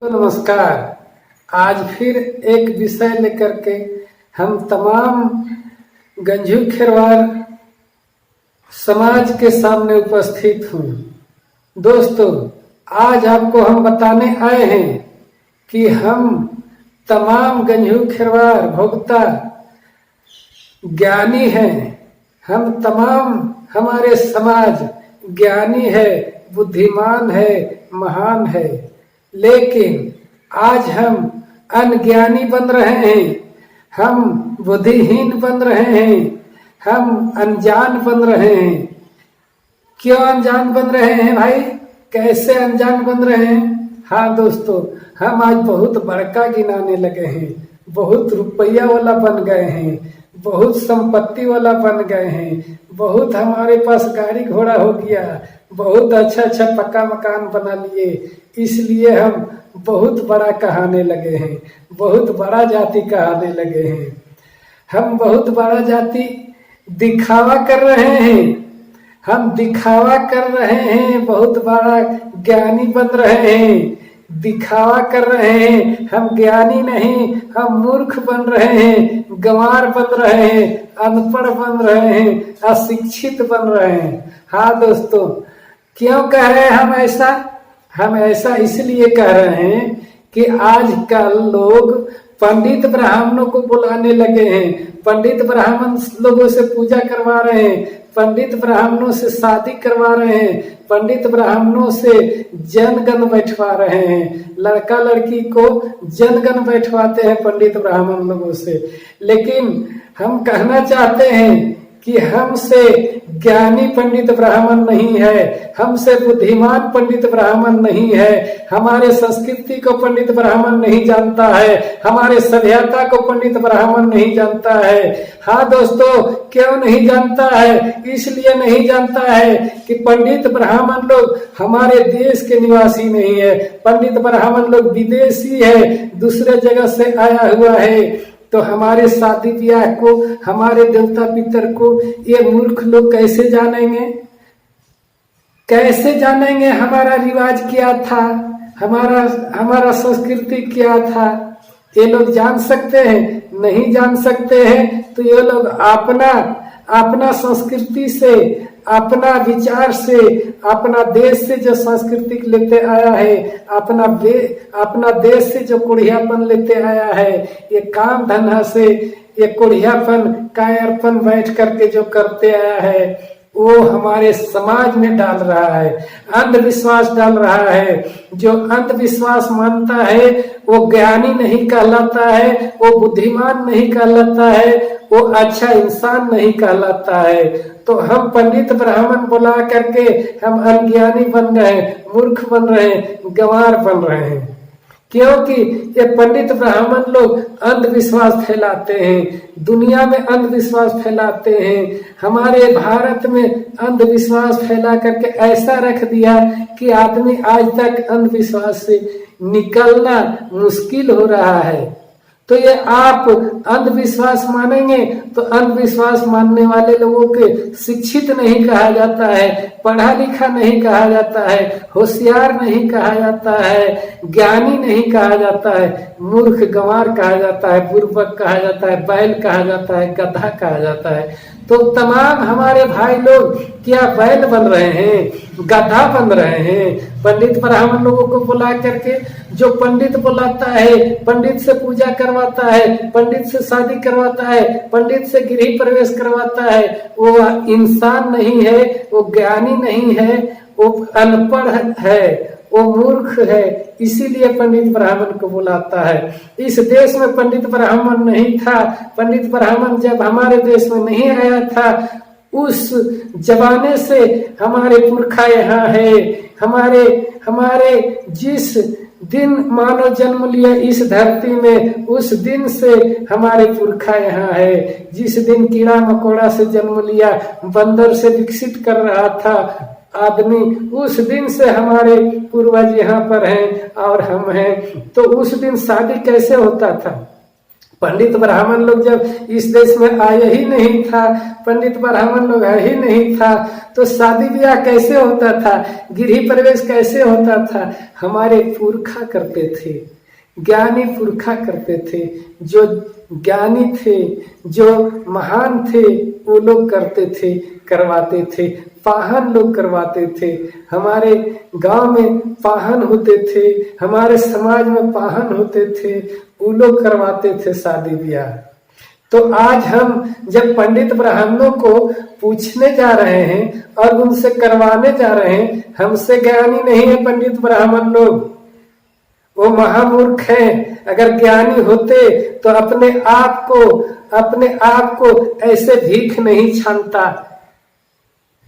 तो नमस्कार। आज फिर एक विषय लेकर के हम तमाम गंजू खेरवार समाज के सामने उपस्थित हूँ। दोस्तों, आज आपको हम बताने आए हैं कि हम तमाम गंजू खेरवार भोक्ता ज्ञानी हैं। हम तमाम हमारे समाज ज्ञानी है, बुद्धिमान है, महान है, लेकिन आज हम अनज्ञानी बन रहे हैं, हम बुद्धिहीन बन रहे हैं, हम अनजान बन रहे हैं। क्यों अनजान बन रहे हैं भाई? कैसे अनजान बन रहे हैं? हाँ दोस्तों, हम आज बहुत बड़का गिनाने लगे हैं, बहुत रुपया वाला बन गए हैं, बहुत संपत्ति वाला बन गए हैं, बहुत हमारे पास गाड़ी घोड़ा हो गया, बहुत अच्छा अच्छा पक्का मकान बना लिए, इसलिए हम बहुत बड़ा कहने लगे हैं, बहुत बड़ा जाति कहने लगे हैं। हम बहुत बड़ा जाति दिखावा कर रहे हैं, हम दिखावा कर रहे हैं, बहुत बड़ा ज्ञानी बन रहे हैं, दिखावा कर रहे हैं। हम ज्ञानी नहीं, हम मूर्ख बन रहे हैं, गंवार बन रहे हैं, अनपढ़ बन रहे हैं, अशिक्षित बन रहे हैं। हाँ दोस्तों, क्यों कह रहे हैं हम ऐसा? हम ऐसा इसलिए कह रहे हैं कि आजकल लोग पंडित ब्राह्मणों को बुलाने लगे हैं, पंडित ब्राह्मण लोगों से पूजा करवा रहे हैं, पंडित ब्राह्मणों से शादी करवा रहे हैं, पंडित ब्राह्मणों से जनगण बैठवा रहे हैं। लड़का लड़की को जनगण बैठवाते हैं पंडित ब्राह्मण लोगों से। लेकिन हम कहना चाहते हैं कि हमसे ज्ञानी पंडित ब्राह्मण नहीं है, हमसे बुद्धिमान पंडित ब्राह्मण नहीं है, हमारे संस्कृति को पंडित ब्राह्मण नहीं जानता है, हमारे सभ्यता को पंडित ब्राह्मण नहीं जानता है। हाँ दोस्तों, क्यों नहीं जानता है? इसलिए नहीं जानता है कि पंडित ब्राह्मण लोग हमारे देश के निवासी नहीं है, पंडित ब्राह्मण लोग विदेशी है, दूसरे जगह से आया हुआ है। तो हमारे शादी ब्याह को, हमारे देवता पितर को ये मूर्ख लोग कैसे जानेंगे? कैसे जानेंगे हमारा रिवाज क्या था, हमारा संस्कृति क्या था? ये लोग जान सकते हैं? नहीं जान सकते हैं। तो ये लोग अपना संस्कृति से, अपना विचार से, अपना देश से जो संस्कृति लेते आया है, अपना देश से जो कुढ़ियापन लेते आया है, ये काम धंधा से ये कुढ़ियापन कायरपन बैठ करके जो करते आया है, वो हमारे समाज में डाल रहा है, अंधविश्वास डाल रहा है। जो अंधविश्वास मानता है वो ज्ञानी नहीं कहलाता है, वो बुद्धिमान नहीं कहलाता है, वो अच्छा इंसान नहीं कहलाता है। तो हम पंडित ब्राह्मण बुला करके हम अज्ञानी बन गए, मूर्ख बन रहे हैं, गंवार बन रहे हैं, क्योंकि ये पंडित ब्राह्मण लोग अंधविश्वास फैलाते हैं, दुनिया में अंधविश्वास फैलाते हैं। हमारे भारत में अंधविश्वास फैला करके ऐसा रख दिया कि आदमी आज तक अंधविश्वास से निकलना मुश्किल हो रहा है। तो ये आप अंधविश्वास मानेंगे तो अंधविश्वास मानने वाले लोगों के शिक्षित नहीं कहा जाता है, पढ़ा लिखा नहीं कहा जाता है, होशियार नहीं कहा जाता है, ज्ञानी नहीं कहा जाता है, मूर्ख गंवार कहा जाता है, बुर्बक कहा जाता है, बैल कहा जाता है, गधा कहा जाता है। तो तमाम हमारे भाई लोग क्या बैल बन रहे हैं, गधा बन रहे हैं पंडित ब्राह्मण लोगों को बुला करके। जो पंडित बुलाता है, पंडित से पूजा करवाता है, पंडित से शादी करवाता है, पंडित से गृह प्रवेश करवाता है, वो इंसान नहीं है, वो ज्ञानी नहीं है, वो अनपढ़ है, वो मूर्ख है, इसीलिए पंडित ब्राह्मण को बुलाता है। इस देश में पंडित ब्राह्मण नहीं था। पंडित ब्राह्मण जब हमारे देश में नहीं आया था, उस जमाने से हमारे पुरखा यहाँ है। हमारे जिस दिन मानव जन्म लिया इस धरती में, उस दिन से हमारे पुरखा यहाँ है। जिस दिन कीड़ा मकोड़ा से जन्म लिया, बंदर से विकसित कर रहा था आदमी, उस दिन से हमारे पूर्वज यहाँ पर हैं और हम हैं। तो उस दिन शादी कैसे होता था? पंडित ब्राह्मण लोग जब इस देश में आए ही नहीं था, पंडित ब्राह्मण लोग है ही नहीं था, तो शादी ब्याह कैसे होता था, गृह प्रवेश कैसे होता था? हमारे पुरखा करते थे, ज्ञानी पुरखा करते थे, जो ज्ञानी थे, जो महान थे, वो लोग करते थे, करवाते थे। पाहन लोग करवाते थे, हमारे गांव में पाहन होते थे, हमारे समाज में पाहन होते थे, वो लोग करवाते थे शादी ब्याह। तो आज हम जब पंडित ब्राह्मणों को पूछने जा रहे हैं और उनसे करवाने जा रहे हैं, हमसे ज्ञानी नहीं है पंडित ब्राह्मण लोग, वो महामूर्ख हैं। अगर ज्ञानी होते तो अपने आप को ऐसे भीख नहीं छानता,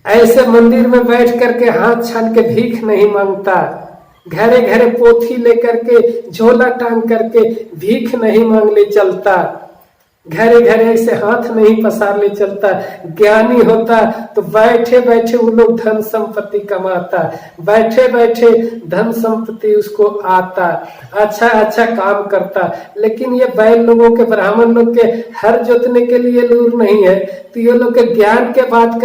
ऐसे मंदिर में बैठ करके हाथ छान के भीख नहीं मांगता, घरे घरे पोथी लेकर के झोला टांग करके भीख नहीं मांग ले चलता, घरे घरे ऐसे हाथ नहीं पसार ले चलता। ज्ञानी होता तो बैठे बैठे वो लोग धन संपत्ति कमाता, बैठे बैठे धन संपत्ति उसको आता, अच्छा अच्छा काम करता। लेकिन ये बैल लोगों के, ब्राह्मण लोग के हर जोतने के लिए लूर नहीं है, तो ये लोग के ज्ञान के बात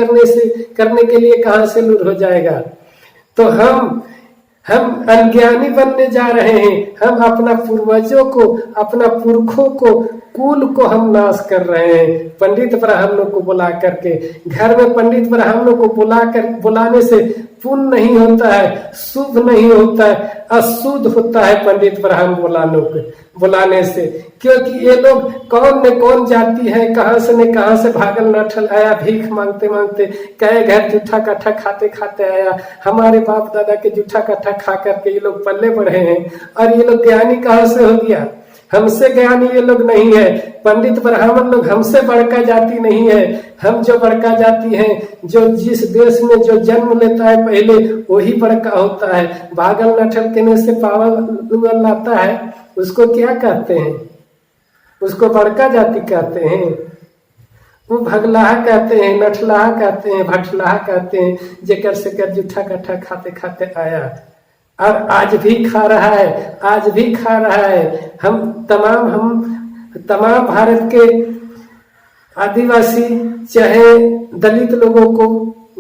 करने के लिए कहाँ से लूर हो जाएगा? तो हम अज्ञानी बनने जा रहे हैं। हम अपना पूर्वजों को, अपना पुरखों को, कुल को हम नाश कर रहे हैं पंडित ब्राह्मणों को बुला करके। घर में पंडित ब्राह्मणों को बुलाने से पुण्य नहीं होता है, शुभ नहीं होता है, अशुद्ध होता है पंडित ब्राह्मण बुलाने से। क्योंकि ये लोग कौन न कौन जाति है, कहाँ से भागल नठल आया, भीख मांगते मांगते, कई घर जूठा कट्ठा खाते खाते आया। हमारे बाप दादा के जूठा कट्ठा खा करके ये लोग पल्ले बढ़े हैं, और ये लोग ज्ञानी कहाँ से हो गया? हमसे ज्ञानी ये लोग नहीं है। पंडित ब्राह्मण लोग हमसे बड़का जाति नहीं है। हम जो बड़का जाति है, जो जिस देश में जो जन्म लेता है पहले वही बड़का होता है। भागल नठल केने से पावल लाता है, उसको क्या कहते हैं? उसको बड़का जाति कहते हैं। वो भगलाहा कहते हैं, नठलाहा कहते हैं, भटलाहा कहते हैं, जेकर से कर जूठा कट्ठा खाते खाते आया और आज भी खा रहा है। हम तमाम भारत के आदिवासी चाहे दलित लोगों को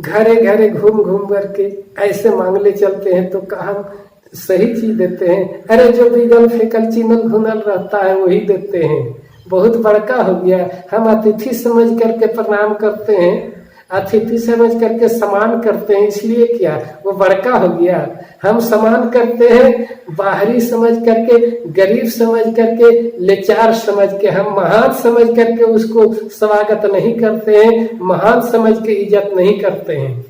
घरे घरे घूम करके ऐसे मांगले चलते हैं, तो कहाँ सही चीज देते हैं? अरे जो बिगल फेकल चिनल घुनल रहता है वही देते हैं। बहुत बड़का हो गया। हम अतिथि समझ करके प्रणाम करते हैं, अतिथि समझ करके सम्मान करते हैं, इसलिए क्या वो बड़का हो गया? हम सम्मान करते हैं बाहरी समझ करके, गरीब समझ करके, लेचार समझ के। हम महान समझ करके उसको स्वागत नहीं करते हैं, महान समझ के इज्जत नहीं करते हैं।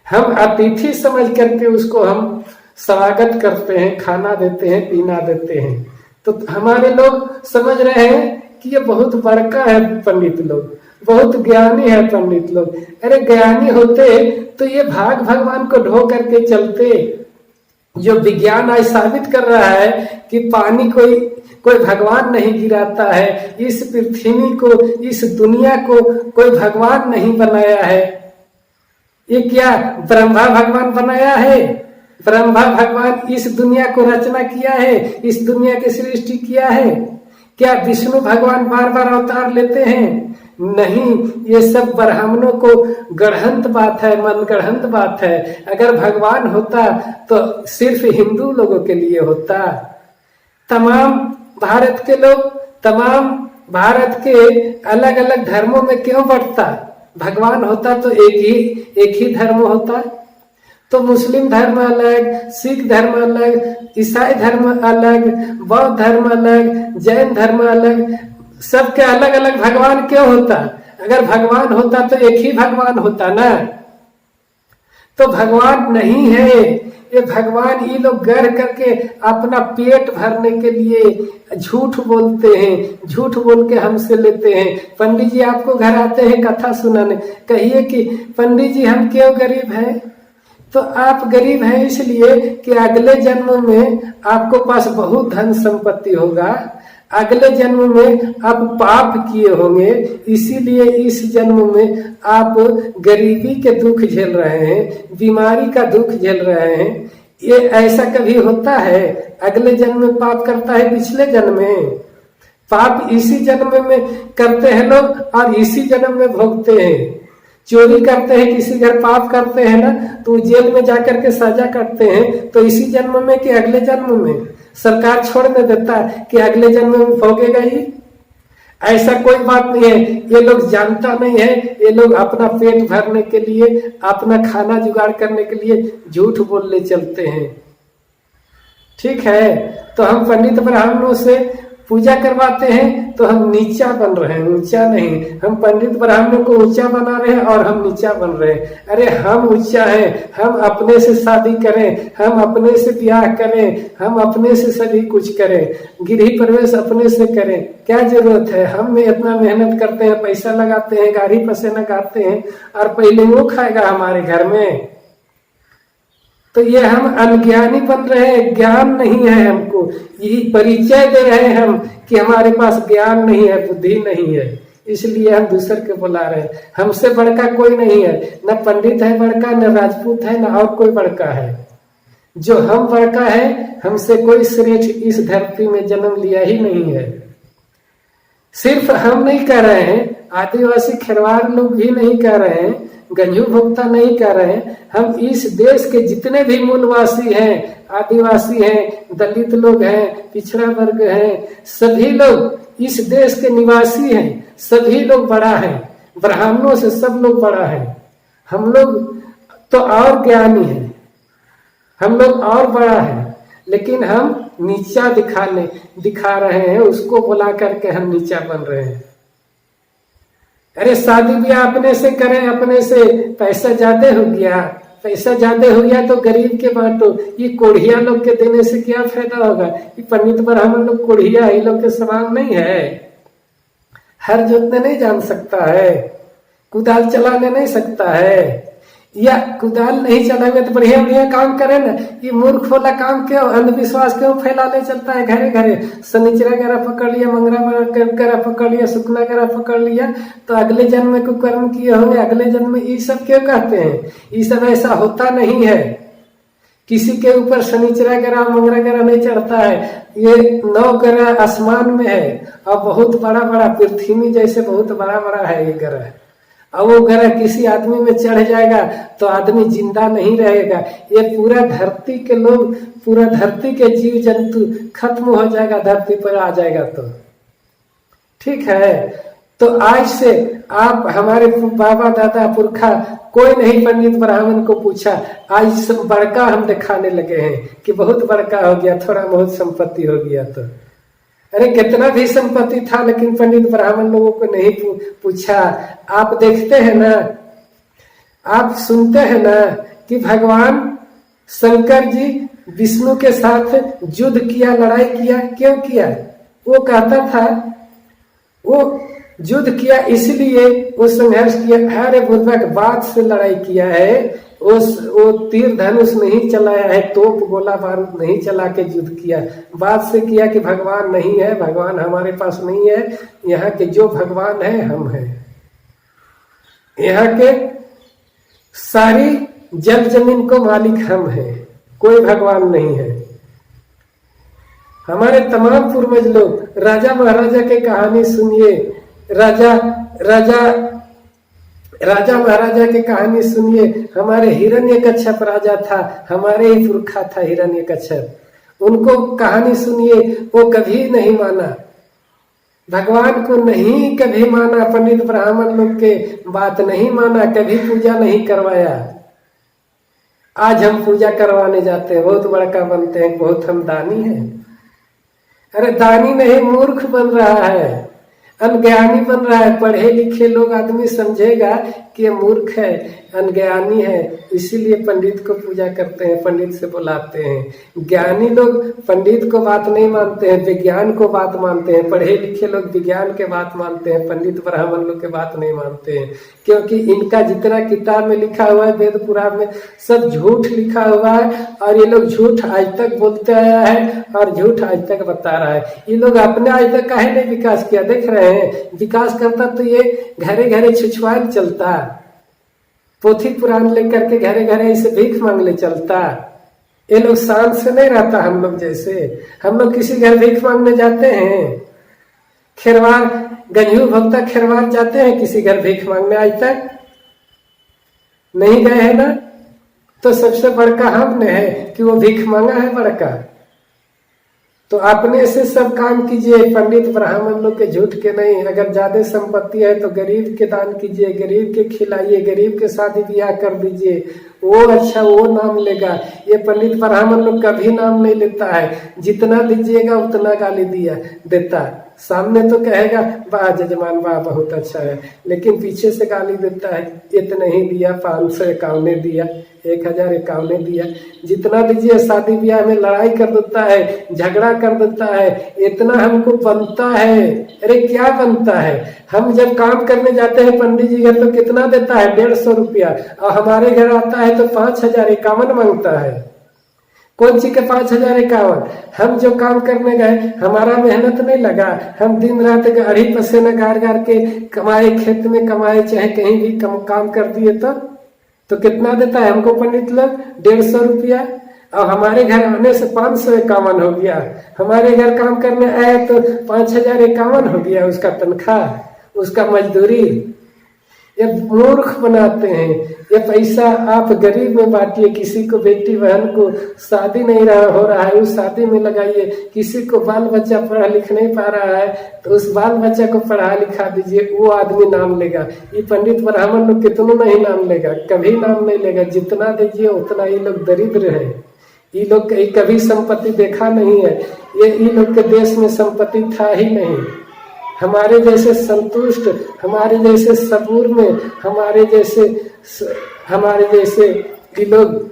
हम अतिथि समझ करके उसको हम स्वागत करते हैं, खाना देते हैं, पीना देते हैं। तो हमारे लोग समझ रहे हैं कि ये बहुत बड़का है पंडित लोग, बहुत ज्ञानी है पंडित लोग। अरे ज्ञानी होते तो ये भाग भगवान को ढो करके चलते। जो विज्ञान आज साबित कर रहा है कि पानी कोई भगवान नहीं गिराता है, इस पृथ्वी को, इस दुनिया को कोई भगवान नहीं बनाया है। ये क्या ब्रह्मा भगवान बनाया है? ब्रह्मा भगवान इस दुनिया को रचना किया है, इस दुनिया की सृष्टि किया है। क्या विष्णु भगवान बार बार अवतार लेते हैं? नहीं, ये सब ब्राह्मणों को गढ़ंत बात है, मनगढ़ंत बात है। अगर भगवान होता तो सिर्फ हिंदू लोगों के लिए होता। तमाम भारत के लोग, तमाम भारत के अलग अलग धर्मों में क्यों बढ़ता? भगवान होता तो एक ही धर्म होता। तो मुस्लिम धर्म अलग, सिख धर्म अलग, ईसाई धर्म अलग, बौद्ध धर्म अलग, जैन धर्म अलग, सबके अलग अलग भगवान क्यों होता? अगर भगवान होता तो एक ही भगवान होता ना। तो भगवान नहीं है ये। भगवान ये लोग गढ़ करके अपना पेट भरने के लिए झूठ बोलते हैं, झूठ बोल के हमसे लेते हैं। पंडित जी आपको घर आते हैं कथा सुनाने, कहिए कि पंडित जी हम क्यों गरीब हैं? तो आप गरीब हैं इसलिए कि अगले जन्म में आपको पास बहुत धन संपत्ति होगा, अगले जन्म में आप पाप किए होंगे, इसीलिए इस जन्म में आप गरीबी के दुख झेल रहे हैं, बीमारी का दुख झेल रहे हैं। ये ऐसा कभी होता है? अगले जन्म में पाप करता है पिछले जन्म में? पाप इसी जन्म में करते हैं लोग और इसी जन्म में भोगते हैं। चोरी करते हैं, किसी घर पाप करते हैं ना, तो जेल में जाकर के सजा करते हैं, तो इसी जन्म में कि अगले जन्म में सरकार छोड़ने देता है कि अगले जन्म में भोगेगा ही। ऐसा कोई बात नहीं है। ये लोग जानता नहीं है, ये लोग अपना पेट भरने के लिए, अपना खाना जुगाड़ करने के लिए झूठ बोलने चलते हैं। ठीक है, तो हम पंडित ब्राह्मणों से पूजा करवाते हैं तो हम नीचा बन रहे हैं, ऊंचा नहीं। हम पंडित ब्राह्मणों को ऊंचा बना रहे हैं और हम नीचा बन रहे हैं। अरे हम ऊंचा हैं, हम अपने से शादी करें, हम अपने से ब्याह करें, हम अपने से सभी कुछ करें, गृह प्रवेश अपने से करें। क्या जरूरत है? हम में इतना मेहनत करते हैं, पैसा लगाते हैं, गाड़ी पसीना गाते हैं, और पहले वो खाएगा हमारे घर में। तो ये हम अनज्ञानी बन रहे हैं, ज्ञान नहीं है हमको। यही परिचय दे रहे हैं हम कि हमारे पास ज्ञान नहीं है, बुद्धि नहीं है, इसलिए हम दूसरे के बुला रहे हैं। हमसे बड़का कोई नहीं है, न पंडित है बड़का, न राजपूत है, न और कोई बड़का है। जो हम बड़का है, हमसे कोई श्रेष्ठ इस धरती में जन्म लिया ही नहीं है। सिर्फ हम नहीं कर रहे हैं, आदिवासी खेरवाड़ लोग भी नहीं कर रहे हैं, गंजू भुगता नहीं कर रहे हैं। हम इस देश के जितने भी मूलवासी हैं, आदिवासी हैं, दलित लोग हैं, पिछड़ा वर्ग हैं, सभी लोग इस देश के निवासी हैं। सभी लोग बड़ा है, ब्राह्मणों से सब लोग बड़ा है। हम लोग तो और ज्ञानी हैं, हम लोग और बड़ा है, लेकिन हम नीचा दिखा रहे हैं, उसको बुला करके हम नीचा बन रहे हैं। अरे शादी ब्याह अपने से करें, अपने से। पैसा ज्यादा हो गया, पैसा ज्यादा हो गया तो गरीब के बांटो। ये कोढ़िया लोग के देने से क्या फायदा होगा? ये पंडित ब्राह्मण लोग कोढ़िया, ये लोग के समान नहीं है। हर जोतने नहीं जान सकता है, कुदाल चलाने नहीं सकता है, या कुदाल नहीं चलावे तो बढ़िया बढ़िया काम करे ना। ये मूर्ख वाला काम क्यों, अंधविश्वास क्यों फैलाने चलता है घरे घरे? शनिचरा गरा पकड़ लिया, मंगरा गरा पकड़ लिया, शुक्ला गरा पकड़ लिया, तो अगले जन्म में कोई कर्म किए होंगे, अगले जन्म में। ये सब क्यों कहते हैं? ये सब ऐसा होता नहीं है। किसी के ऊपर शनिचरा ग्रह मंगरा ग्रह नहीं चढ़ता है। ये 9 ग्रह आसमान में है और बहुत बड़ा बड़ा, पृथ्वी जैसे बहुत बड़ा बड़ा है ये ग्रह। और वो ग्रह किसी आदमी में चढ़ जाएगा तो आदमी जिंदा नहीं रहेगा। ये पूरा धरती के लोग, पूरा धरती के जीव जंतु खत्म हो जाएगा, धरती पर आ जाएगा तो। ठीक है, तो आज से आप, हमारे बाबा दादा पुरखा कोई नहीं पंडित ब्राह्मण को पूछा। आज सब बड़का हम दिखाने लगे हैं कि बहुत बड़का हो गया, थोड़ा बहुत संपत्ति हो गया तो। अरे कितना भी संपत्ति था, लेकिन पंडित ब्राह्मण लोगों को नहीं पूछा। आप देखते हैं ना, आप सुनते हैं ना कि भगवान शंकर जी विष्णु के साथ युद्ध किया, लड़ाई किया। क्यों किया? वो कहता था, वो युद्ध किया इसलिए, वो संघर्ष किया। अरे बुर्बक, बात से लड़ाई किया है, वो तीर धनुष नहीं चलाया है, तोप गोला बारूद नहीं चला के युद्ध किया। बात से किया कि भगवान नहीं है, भगवान हमारे पास नहीं है, यहाँ के जो भगवान है हम हैं। यहाँ के सारी जल जमीन को मालिक हम हैं, कोई भगवान नहीं है। हमारे तमाम पूर्वज लोग, राजा महाराजा के कहानी सुनिए, राजा महाराजा की कहानी सुनिए। हमारे हिरण्यकश्यप राजा था, हमारे ही पुरखा था हिरण्यकश्यप। उनको कहानी सुनिए, वो कभी नहीं माना, भगवान को नहीं कभी माना, पंडित ब्राह्मण लोग के बात नहीं माना, कभी पूजा नहीं करवाया। आज हम पूजा करवाने जाते हैं, बहुत बड़का बनते हैं, बहुत हम दानी हैं। अरे दानी नहीं, मूर्ख बन रहा है, अनज्ञानी बन रहा है। पढ़े लिखे लोग आदमी समझेगा कि ये मूर्ख है, अनज्ञानी है, इसीलिए पंडित को पूजा करते हैं, पंडित से बुलाते हैं। ज्ञानी लोग पंडित को बात नहीं मानते हैं, विज्ञान को बात मानते हैं। पढ़े लिखे लोग विज्ञान के बात मानते हैं, पंडित ब्राह्मण लोग के बात नहीं मानते हैं, क्योंकि इनका जितना किताब में लिखा हुआ है, वेद पुराण में, सब झूठ लिखा हुआ है। और ये लोग झूठ आज तक बोलते आया है और झूठ आज तक बता रहा है। ये लोग अपने आज तक काहे नहीं विकास किया? देख रहे हैं, विकास करता तो ये घरे घरे छुछुआल चलता, पोथी पुराण लेकर के घरे घरे इसे भीख मांगले चलता। ये लोग शान से नहीं रहता हम लोग जैसे। हम लोग किसी घर भीख मांगने जाते हैं, खेरवार गंजू भक्ता खेरवार जाते हैं किसी घर भीख मांगने? आज तक नहीं गए हैं ना। तो सबसे बड़का हमने है कि वो भीख मांगा है बड़का। तो अपने से सब काम कीजिए, पंडित ब्राह्मण लोग के झूठ के नहीं। अगर ज्यादा संपत्ति है तो गरीब के दान कीजिए, गरीब के खिलाइए, गरीब के शादी ब्याह कर दीजिए, वो अच्छा वो नाम लेगा। ये पंडित ब्राह्मण लोग कभी नाम नहीं लेता है, जितना दीजिएगा उतना गाली देता। सामने तो कहेगा वाह जजमान वाह बहुत अच्छा है, लेकिन पीछे से गाली देता है, इतना ही दिया, 551 दिया, 1051 दिया। जितना दीजिए शादी ब्याह में लड़ाई कर देता है, झगड़ा कर देता है। इतना हमको बनता है। अरे क्या बनता है? हम जब काम करने जाते हैं पंडित जी घर तो कितना देता है? 150 रुपया, और हमारे घर आता है तो 5051 मांगता है। कौन सी के 5051? हम जो काम करने गए, हमारा मेहनत नहीं लगा, हम दिन रात गाड़ी पसीना गार गार के कमाए, खेत में कमाए, चाहे कहीं भी काम कर दिए। तो कितना देता है हमको पंडित लोग? 150 रुपया। और हमारे घर आने से 551 हो गया। हमारे घर काम करने आए तो 5051 हो गया उसका तनख्वाह, उसका मजदूरी। ये मूर्ख बनाते हैं। ये पैसा आप गरीब में बांटिए, किसी को बेटी बहन को शादी नहीं हो रहा है उस शादी में लगाइए, किसी को बाल बच्चा पढ़ा लिख नहीं पा रहा है तो उस बाल बच्चा को पढ़ा लिखा दीजिए, वो आदमी नाम लेगा। ये पंडित ब्राह्मण लोग कितनों नहीं नाम लेगा, कभी नाम नहीं लेगा। जितना दीजिए उतना ये लोग दरिद्र है। ये लोग कभी संपत्ति देखा नहीं है। ये लोग के देश में संपत्ति था ही नहीं। हमारे जैसे संतुष्ट, हमारे जैसे सबूर में, हमारे जैसे ये लोग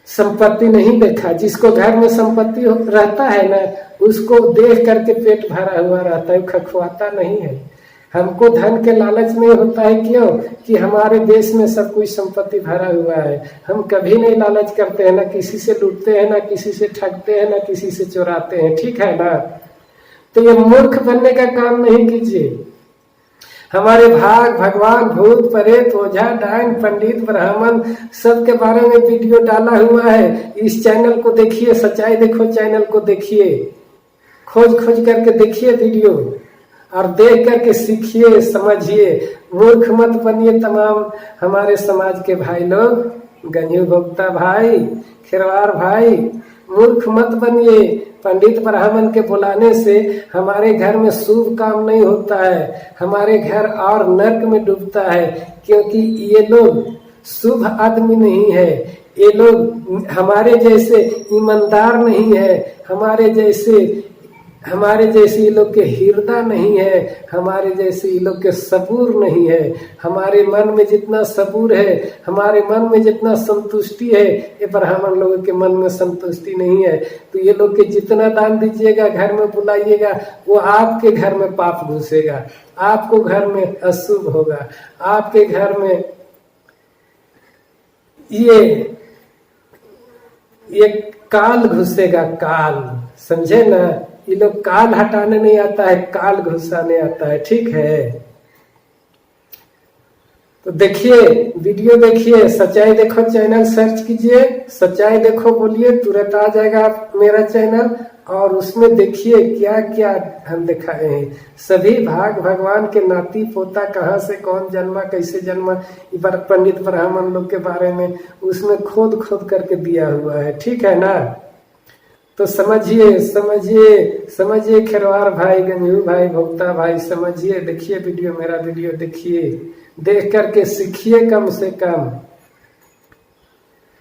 संपत्ति नहीं देखा। जिसको घर में संपत्ति रहता है ना, उसको देख करके पेट भरा हुआ रहता है, खखवाता नहीं है। हमको धन के लालच में होता है। क्यों? कि हमारे देश में सब कुछ संपत्ति भरा हुआ है। हम कभी नहीं लालच करते हैं, ना किसी से लूटते हैं, ना किसी से ठगते हैं, ना किसी से चुराते हैं। ठीक है ना। तो ये मूर्ख बनने का काम नहीं कीजिए। हमारे भाग भगवान भूत प्रेत ओझा डायन पंडित ब्राह्मण सब के बारे में वीडियो डाला हुआ है। इस चैनल को देखिए, सच्चाई देखो चैनल को देखिए, खोज करके देखिए वीडियो, और देख करके सीखिए, समझिए। मूर्ख मत बनिए तमाम हमारे समाज के भाई लोग, गंजू भोक्ता भाई, खेरवार भाई, मूर्ख मत बनिए। पंडित ब्राह्मण के बुलाने से हमारे घर में शुभ काम नहीं होता है, हमारे घर और नर्क में डूबता है। क्योंकि ये लोग शुभ आदमी नहीं है, ये लोग हमारे जैसे ईमानदार नहीं है, हमारे जैसे ये लोग के हृदय नहीं है, हमारे जैसे ये लोग के सबूर नहीं है। हमारे मन में जितना सबूर है, हमारे मन में जितना संतुष्टि है, ये ब्राह्मण लोगों के मन में संतुष्टि नहीं है। तो ये लोग के जितना दान दीजिएगा, घर में बुलाइएगा, वो आपके घर में पाप घुसेगा, आपको घर में अशुभ होगा, आपके घर में ये काल घुसेगा, काल। समझे ना? ये लोग काल हटाने नहीं आता है, काल घुसाने आता है। ठीक है। तो देखिए वीडियो, देखिए सच्चाई देखो चैनल सर्च कीजिए, सच्चाई देखो बोलिए, तुरंत आ जाएगा मेरा चैनल। और उसमें देखिए क्या क्या हम दिखाए हैं। सभी भाग भगवान के नाती पोता कहाँ से कौन जन्मा, कैसे जन्मा, पंडित ब्राह्मण लोग के बारे में उसमें खोद करके दिया हुआ है। ठीक है ना। तो समझिए खेरवार भाई, गंजू भाई, भोक्ता भाई, समझिए, देखिए वीडियो, मेरा वीडियो देखिए, देख करके सीखिए। कम से कम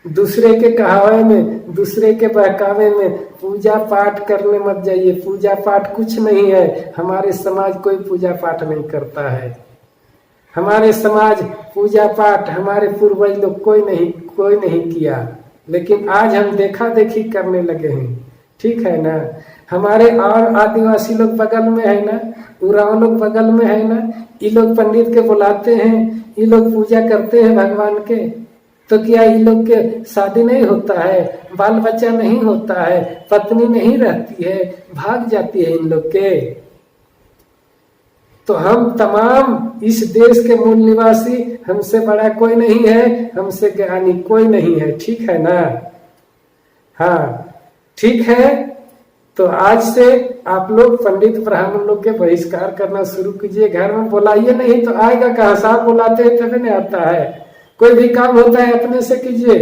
दूसरे के कहावे में, दूसरे के बहकावे में पूजा पाठ करने मत जाइए। पूजा पाठ कुछ नहीं है। हमारे समाज कोई पूजा पाठ नहीं करता है। हमारे समाज पूजा पाठ, हमारे पूर्वज लोग कोई नहीं किया, लेकिन आज हम देखा देखी करने लगे हैं। ठीक है ना। हमारे और आदिवासी लोग बगल में है ना, उराव लोग बगल में है ना, ये लोग पंडित के बुलाते हैं, ये लोग पूजा करते हैं भगवान के। तो क्या ये लोग के शादी नहीं होता है, बाल बच्चा नहीं होता है, पत्नी नहीं रहती है, भाग जाती है इन लोग के? तो हम तमाम इस देश के मूल निवासी, हमसे बड़ा कोई नहीं है, हमसे ज्ञानी कोई नहीं है। ठीक है ना। हाँ ठीक है। तो आज से आप लोग पंडित ब्राह्मण लोग के बहिष्कार करना शुरू कीजिए। घर में बुलाइए नहीं तो आएगा कहाँ, साथ बुलाते हैं तभी नहीं आता है। कोई भी काम होता है अपने से कीजिए।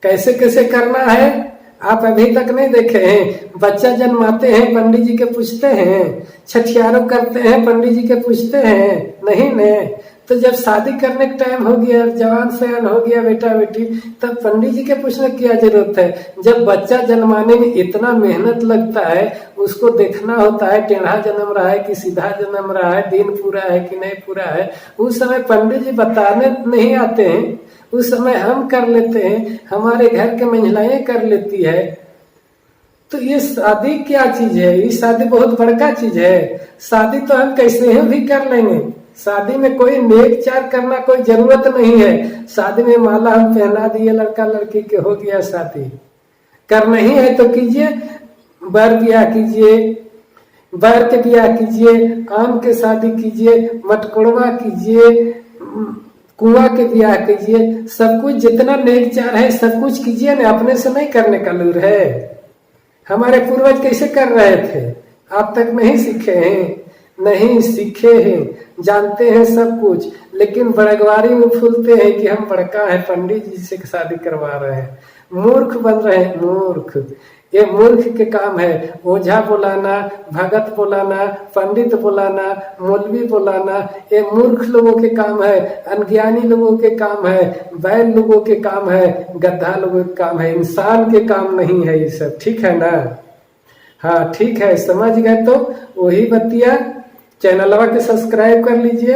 कैसे कैसे करना है आप अभी तक नहीं देखे हैं। बच्चा जन्माते हैं पंडित जी के पूछते हैं, छठियारों करते हैं पंडित जी के पूछते हैं, नहीं नहीं। तो जब शादी करने का टाइम हो गया, जवान सयान हो गया बेटा बेटी, तब पंडित जी के पूछने की क्या जरूरत है। जब बच्चा जन्माने में इतना मेहनत लगता है, उसको देखना होता है टेढ़ा जन्म रहा है कि सीधा जन्म रहा है, दिन पूरा है कि नहीं पूरा है, उस समय पंडित जी बताने नहीं आते हैं, उस समय हम कर लेते हैं, हमारे घर के महिलाएं कर लेती है। तो ये शादी क्या चीज है, ये शादी बहुत बड़का चीज है। शादी तो हम कैसे ही भी कर लेंगे, शादी में कोई नेक चार करना कोई जरूरत नहीं है। शादी में माला हम पहना दिए लड़का लड़की के, हो गया शादी। करना ही है तो कीजिए, बर ब्याह कीजिए, बर के ब्याह कीजिए, आम के शादी कीजिए, मटकोड़वा कीजिए, कुआं के ब्याह कीजिए, सब कुछ जितना नेक चार है सब कुछ कीजिए ना। अपने से नहीं करने का लूर है। हमारे पूर्वज कैसे कर रहे थे आप तक नहीं सीखे हैं, नहीं सीखे हैं, जानते हैं सब कुछ, लेकिन बड़गवारी में फूलते हैं कि हम बड़का है, पंडित जी से शादी करवा रहे हैं। मूर्ख बन रहे हैं, मूर्ख। ये मूर्ख के काम है। ओझा बुलाना, भगत बुलाना, पंडित बुलाना, मौलवी बुलाना, ये मूर्ख लोगों के काम है, अनज्ञानी लोगों के काम है, बैल लोगों के काम है, गद्दा लोगों के काम है, इंसान के काम नहीं है ये सब। ठीक है ना? हाँ ठीक है, समझ गए तो वही बतिया। चैनलवा के सब्सक्राइब कर लीजिए।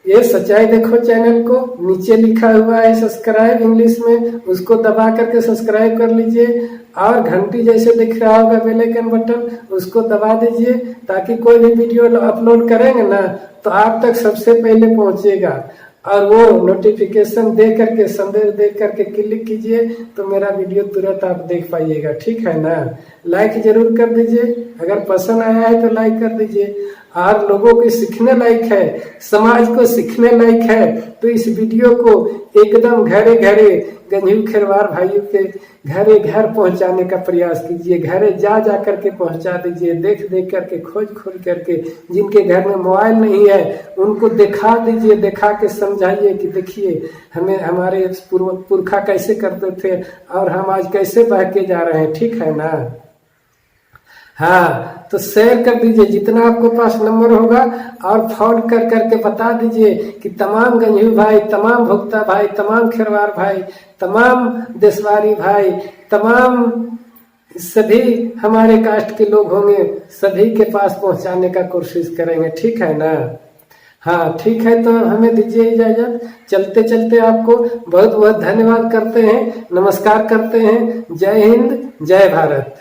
ये सच्चाई देखो चैनल को नीचे लिखा हुआ है सब्सक्राइब इंग्लिश में, उसको दबा करके सब्सक्राइब कर लीजिए। और घंटी जैसे दिख रहा होगा बेल आइकन बटन, उसको दबा दीजिए, ताकि कोई भी वीडियो अपलोड करेंगे ना तो आप तक सबसे पहले पहुंचेगा। और वो नोटिफिकेशन दे करके, संदेश दे करके क्लिक कीजिए तो मेरा वीडियो तुरंत आप देख पाइएगा। ठीक है ना? लाइक जरूर कर दीजिए, अगर पसंद आया है तो लाइक कर दीजिए। और लोगों को सीखने लायक है, समाज को सीखने लायक है, तो इस वीडियो को एकदम घरे घरे गंजू खेरवार भाइयों के घरे घर पहुंचाने का प्रयास कीजिए। घरे जा जा करके पहुंचा दीजिए, देख देख करके, खोज खोज करके। जिनके घर में मोबाइल नहीं है उनको दिखा दीजिए, दिखा के समझाइए कि देखिए हमें हमारे पुरखा कैसे करते थे और हम आज कैसे बह के जा रहे हैं। ठीक है ना? हाँ, तो शेयर कर दीजिए जितना आपके पास नंबर होगा, और फॉरवर्ड कर करके बता दीजिए कि तमाम गंजू भाई, तमाम भुक्ता भाई, तमाम खेरवार भाई, तमाम देशवारी भाई, तमाम सभी हमारे कास्ट के लोग होंगे, सभी के पास पहुंचाने का कोशिश करेंगे। ठीक है ना? हाँ ठीक है, तो हमें दीजिए इजाजत। चलते चलते आपको बहुत बहुत धन्यवाद करते हैं, नमस्कार करते हैं। जय हिंद, जय भारत।